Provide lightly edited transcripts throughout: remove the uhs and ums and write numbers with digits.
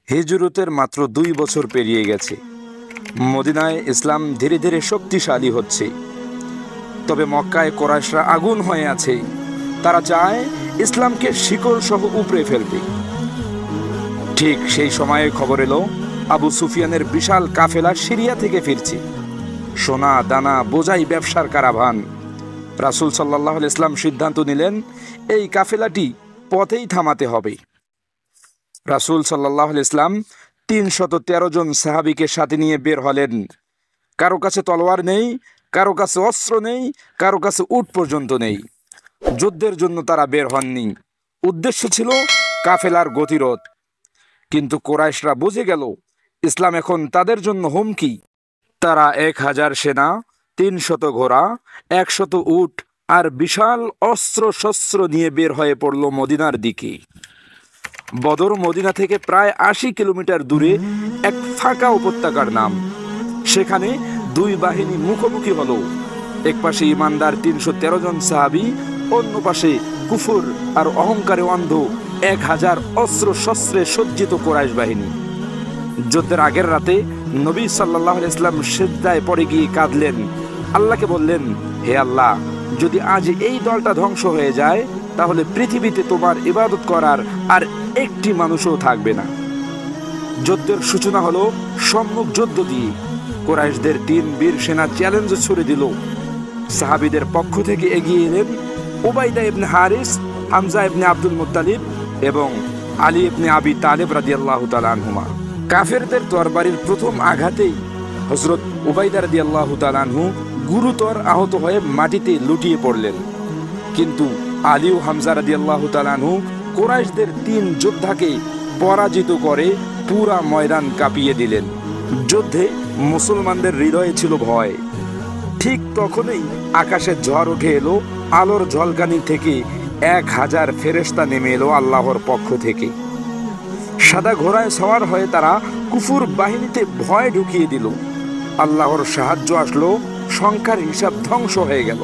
হিজরতের মাত্র 2 বছর পেরিয়ে গেছে। মদিনায় ইসলাম ধীরে ধীরে শক্তিশালী হচ্ছে। তবে মক্কায় কুরাইশরা আগুন হয়ে আছে। তারা চায় ইসলামকে শিকড় সহ উপড়ে ফেলতে। ঠিক সেই সময়ে খবর এলো আবু সুফিয়ানের বিশাল কাফেলা সিরিয়া থেকে ফিরছে। সোনা দানা বোঝাই ব্যবসার কারাভান। রাসূল সাল্লাল্লাহু আলাইহি ইসলাম সিদ্ধান্ত নিলেন এই কাফেলাটি পথেই থামাতে হবে। রাসূল সাল্লাল্লাহু আলাইহি ইসলাম 313 জন সাহাবীকে সাথে নিয়ে বের হলেন। কারো কাছে তলোয়ার নেই, কারো কাছে অস্ত্র নেই, কারো কাছে উট পর্যন্ত নেই। যুদ্ধের জন্য তারা বের হননি। উদ্দেশ্য ছিল কাফেলার গতিরোধ। কিন্তু কুরাইশরা বুঝে গেল ইসলাম এখন তাদের জন্য হুমকি। তারা 1000 সেনা, 300 ঘোড়া, 100 উট আর বিশাল অস্ত্র শস্ত্র নিয়ে বের হয়ে পড়ল মদিনার দিকে। বদর মদিনা থেকে প্রায় 80 কিলোমিটার দূরে এক ফাঁকা উপত্যকার নাম। সেখানে দুই বাহিনী মুখোমুখি হলো। এক পাশে ইমানদার 313 জন সাহাবী, অন্য পাশে কুফর আর অহংকারে অন্ধ 1000 অস্ত্র শস্ত্রে সজ্জিত কুরাইশ বাহিনী। যুদ্ধের আগের রাতে নবী সাল্লাল্লাহু আলাইহি ওয়াসাল্লাম সিজদায় পড়ে গিয়ে কাঁদলেন। আল্লাহকে বললেন, হে আল্লাহ, যদি আজ এই দলটা ধ্বংস হয়ে যায় তাহলে পৃথিবীতে তোমার ইবাদত করার আর একটি মানুষও থাকবে না। যুদ্ধের সূচনা হলো সম্মুখ যুদ্ধ দিয়ে। কুরাইশদের 3 বীর সেনা চ্যালেঞ্জ ছুড়ে দিল। সাহাবীদের পক্ষ থেকে এগিয়ে এলেন উবাইদা ইবনে হারিস, হামজা ইবনে আব্দুল মুত্তালিব এবং আলী ইবনে আবি তালেব রাদিয়াল্লাহু তাআলা আনহুমা। কাফেরদের তরবারির প্রথম আঘাতেই হযরত উবাইদা রাদিয়াল্লাহু তাআলা আনহু গুরুতর আহত হয়ে মাটিতে লুটিয়ে পড়লেন। কিন্তু আলী ও হামজা রাদিয়াল্লাহু তাআলা আনহু কুরাইশদের 3 যোদ্ধাকে পরাজিত করে পুরা ময়দান কাঁপিয়ে দিলেন। যুদ্ধে মুসলমানদের হৃদয়ে ছিল ভয়। ঠিক তখনই আকাশে ঝড় উঠে এলো। আলোর ঝলকানি থেকে 1000 ফেরেশতা নেমে এলো আল্লাহর পক্ষ থেকে। সাদা ঘোড়ায় সওয়ার হয়ে তারা কুফর বাহিনীতে ভয় ঢুকিয়ে দিল। আল্লাহর সাহায্য আসলো, সংখ্যার হিসাব ধ্বংস হয়ে গেল।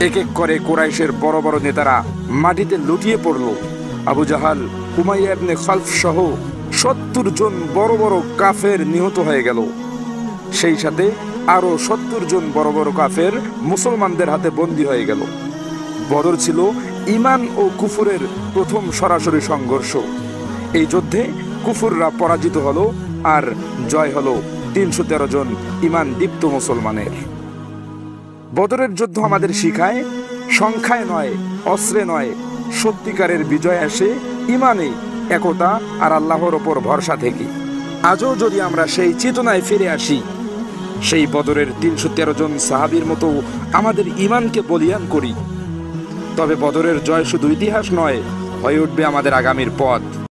এক এক করে কুরাইশের বড় বড় নেতারা মাটিতে লুটিয়ে পড়ল। আবু জাহাল, উমাইয়া ইবনে খালফ সহ 70 জন বড় বড় কাফের নিহত হয়ে গেল। সেই সাথে আরো 70 জন বড় বড় কাফের মুসলমানদের হাতে বন্দী হয়ে গেল। বদর ছিল ঈমান ও কুফরের প্রথম সরাসরি সংঘর্ষ। এই যুদ্ধে কুফররা পরাজিত হলো আর জয় হলো 313 জন ঈমান দীপ্ত মুসলমানের। বদরের যুদ্ধ আমাদের শিখায় সংখ্যায় নয়, অস্ত্রে নয়, সত্যিকারের বিজয় আসে ঈমানে, একতা আর আল্লাহর ওপর ভরসা থেকে। আজও যদি আমরা সেই চেতনায় ফিরে আসি, সেই বদরের 313 জন সাহাবীর মতো আমাদের ঈমানকে বলিয়ান করি, তবে বদরের জয় শুধু ইতিহাস নয়, হয়ে উঠবে আমাদের আগামীর পথ।